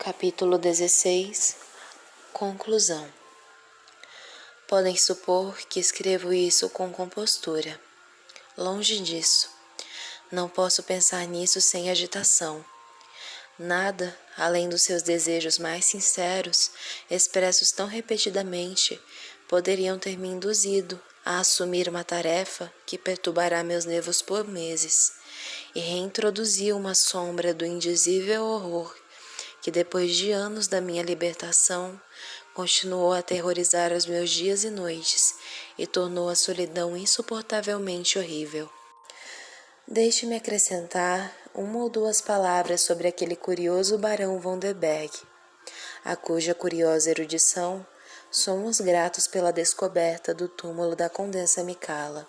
Capítulo 16. Conclusão. Podem supor que escrevo isso com compostura. Longe disso. Não posso pensar nisso sem agitação. Nada, além dos seus desejos mais sinceros, expressos tão repetidamente, poderiam ter me induzido a assumir uma tarefa que perturbará meus nervos por meses e reintroduzir uma sombra do indizível horror que depois de anos da minha libertação, continuou a aterrorizar os meus dias e noites e tornou a solidão insuportavelmente horrível. Deixe-me acrescentar uma ou duas palavras sobre aquele curioso barão von der Berg, a cuja curiosa erudição somos gratos pela descoberta do túmulo da Condessa Micala.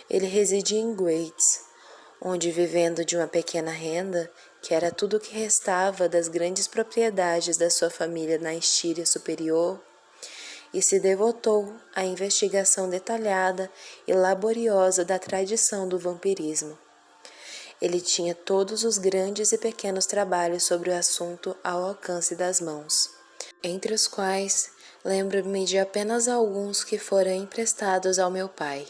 Ele residia em Gratz, onde, vivendo de uma pequena renda, que era tudo o que restava das grandes propriedades da sua família na Estíria Superior, e se devotou à investigação detalhada e laboriosa da tradição do vampirismo. Ele tinha todos os grandes e pequenos trabalhos sobre o assunto ao alcance das mãos, entre os quais lembro-me de apenas alguns que foram emprestados ao meu pai.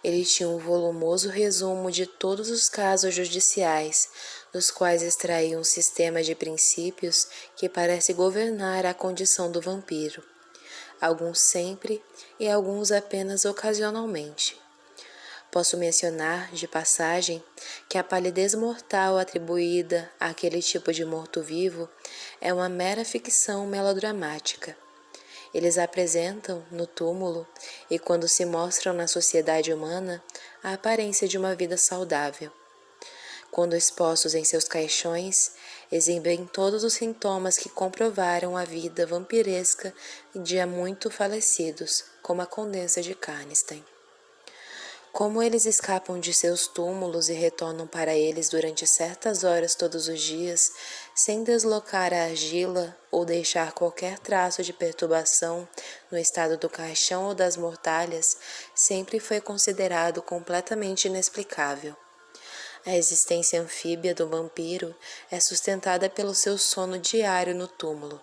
Ele tinha um volumoso resumo de todos os casos judiciais, dos quais extraía um sistema de princípios que parece governar a condição do vampiro, alguns sempre e alguns apenas ocasionalmente. Posso mencionar, de passagem, que a palidez mortal atribuída àquele tipo de morto-vivo é uma mera ficção melodramática. Eles apresentam, no túmulo, e quando se mostram na sociedade humana, a aparência de uma vida saudável. Quando expostos em seus caixões, exibem todos os sintomas que comprovaram a vida vampiresca de há muito falecidos, como a Condessa de Karnstein. Como eles escapam de seus túmulos e retornam para eles durante certas horas todos os dias, sem deslocar a argila ou deixar qualquer traço de perturbação no estado do caixão ou das mortalhas, sempre foi considerado completamente inexplicável. A existência anfíbia do vampiro é sustentada pelo seu sono diário no túmulo.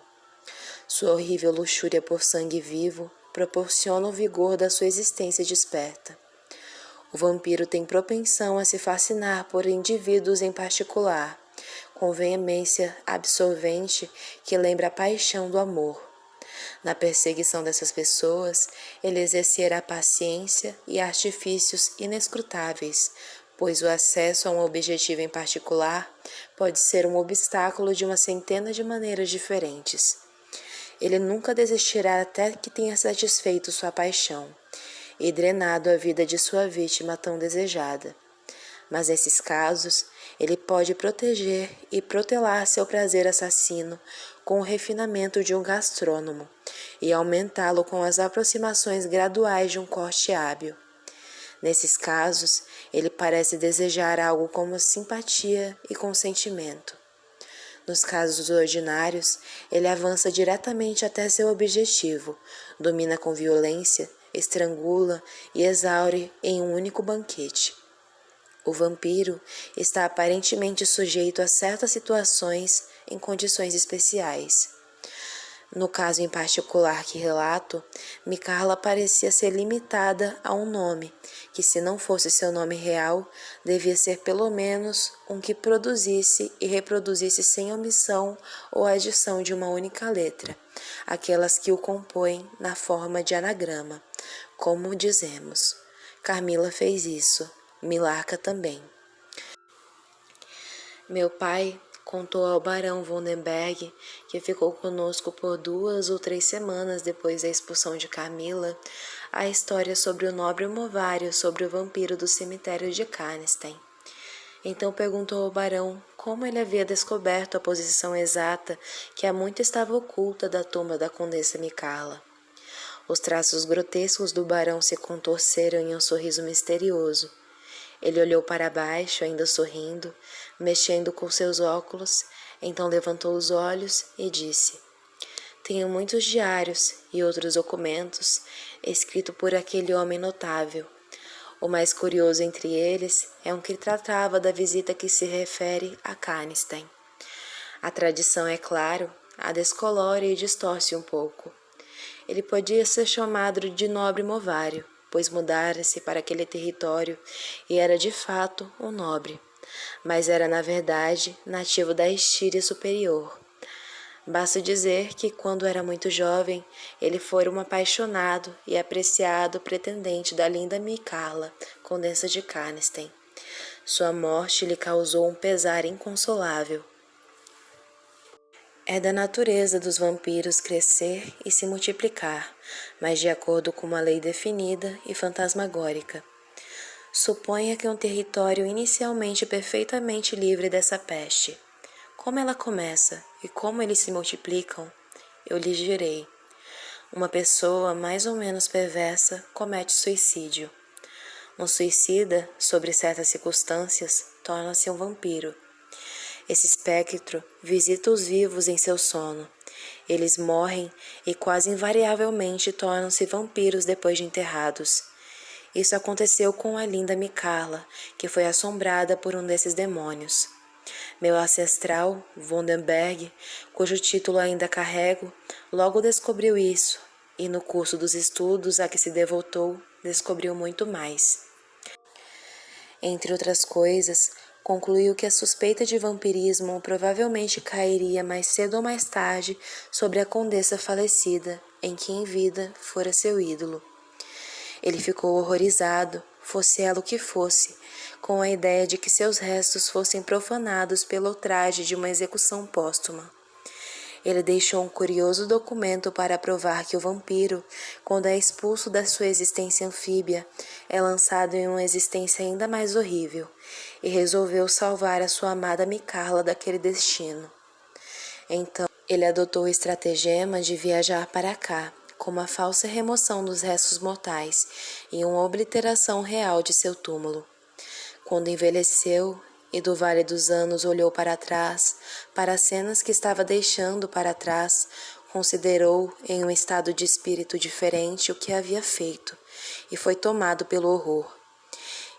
Sua horrível luxúria por sangue vivo proporciona o vigor da sua existência desperta. O vampiro tem propensão a se fascinar por indivíduos em particular, com veemência absorvente que lembra a paixão do amor. Na perseguição dessas pessoas, ele exercerá paciência e artifícios inescrutáveis, pois o acesso a um objetivo em particular pode ser um obstáculo de uma centena de maneiras diferentes. Ele nunca desistirá até que tenha satisfeito sua paixão e drenado a vida de sua vítima tão desejada. Mas nesses casos, ele pode proteger e protelar seu prazer assassino com o refinamento de um gastrônomo e aumentá-lo com as aproximações graduais de um corte hábil. Nesses casos, ele parece desejar algo como simpatia e consentimento. Nos casos ordinários, ele avança diretamente até seu objetivo, domina com violência, estrangula e exaure em um único banquete. O vampiro está aparentemente sujeito a certas situações em condições especiais. No caso em particular que relato, Micala parecia ser limitada a um nome, que se não fosse seu nome real, devia ser pelo menos um que produzisse e reproduzisse sem omissão ou adição de uma única letra, aquelas que o compõem na forma de anagrama, como dizemos. Carmila fez isso, Milarca também. Meu pai contou ao barão von der Berg, que ficou conosco por 2 ou 3 semanas depois da expulsão de Carmila, a história sobre o nobre Movário sobre o vampiro do cemitério de Karnstein. Então perguntou ao barão como ele havia descoberto a posição exata que há muito estava oculta da tumba da Condessa Micala. Os traços grotescos do barão se contorceram em um sorriso misterioso. Ele olhou para baixo, ainda sorrindo, mexendo com seus óculos, então levantou os olhos e disse: Tenho muitos diários e outros documentos, escritos por aquele homem notável. O mais curioso entre eles é um que tratava da visita que se refere a Karnstein. A tradição, é claro, a descolora e distorce um pouco. Ele podia ser chamado de nobre Movário, pois mudara-se para aquele território e era de fato um nobre, mas era na verdade nativo da Estíria Superior. Basta dizer que, quando era muito jovem, ele fora um apaixonado e apreciado pretendente da linda Micala, condessa de Karnstein. Sua morte lhe causou um pesar inconsolável. É da natureza dos vampiros crescer e se multiplicar, mas de acordo com uma lei definida e fantasmagórica. Suponha que um território inicialmente perfeitamente livre dessa peste. Como ela começa e como eles se multiplicam, eu lhes direi. Uma pessoa mais ou menos perversa comete suicídio. Um suicida, sobre certas circunstâncias, torna-se um vampiro. Esse espectro visita os vivos em seu sono. Eles morrem e quase invariavelmente tornam-se vampiros depois de enterrados. Isso aconteceu com a linda Micala, que foi assombrada por um desses demônios. Meu ancestral, Vondenberg, cujo título ainda carrego, logo descobriu isso, e no curso dos estudos a que se devotou, descobriu muito mais. Entre outras coisas, concluiu que a suspeita de vampirismo provavelmente cairia mais cedo ou mais tarde sobre a condessa falecida, em que em vida fora seu ídolo. Ele ficou horrorizado, fosse ela o que fosse, com a ideia de que seus restos fossem profanados pelo ultraje de uma execução póstuma. Ele deixou um curioso documento para provar que o vampiro, quando é expulso da sua existência anfíbia, é lançado em uma existência ainda mais horrível, e resolveu salvar a sua amada Micala daquele destino. Então, ele adotou o estratagema de viajar para cá, com uma falsa remoção dos restos mortais e uma obliteração real de seu túmulo. Quando envelheceu e do vale dos anos olhou para trás, para as cenas que estava deixando para trás, considerou em um estado de espírito diferente o que havia feito e foi tomado pelo horror.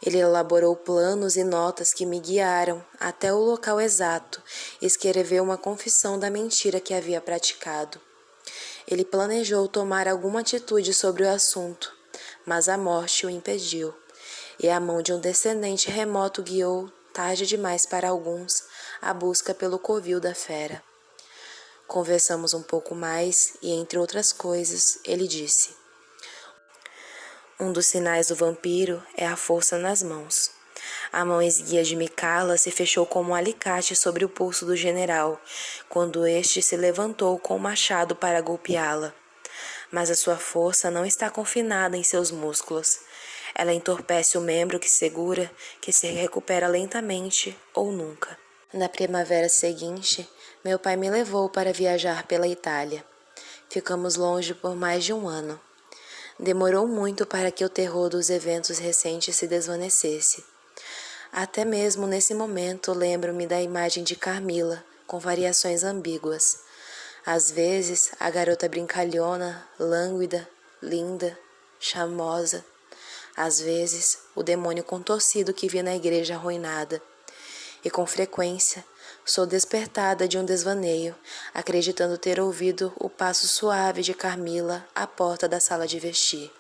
Ele elaborou planos e notas que me guiaram até o local exato e escreveu uma confissão da mentira que havia praticado. Ele planejou tomar alguma atitude sobre o assunto, mas a morte o impediu, e a mão de um descendente remoto guiou, tarde demais para alguns, a busca pelo covil da fera. Conversamos um pouco mais e, entre outras coisas, ele disse: um dos sinais do vampiro é a força nas mãos. A mão esguia de Micala se fechou como um alicate sobre o pulso do general, quando este se levantou com o machado para golpeá-la. Mas a sua força não está confinada em seus músculos. Ela entorpece o membro que segura, que se recupera lentamente ou nunca. Na primavera seguinte, meu pai me levou para viajar pela Itália. Ficamos longe por mais de um ano. Demorou muito para que o terror dos eventos recentes se desvanecesse. Até mesmo nesse momento lembro-me da imagem de Carmila, com variações ambíguas. Às vezes, a garota brincalhona, lânguida, linda, charmosa. Às vezes, o demônio contorcido que vi na igreja arruinada. E com frequência, sou despertada de um desvaneio, acreditando ter ouvido o passo suave de Carmila à porta da sala de vestir.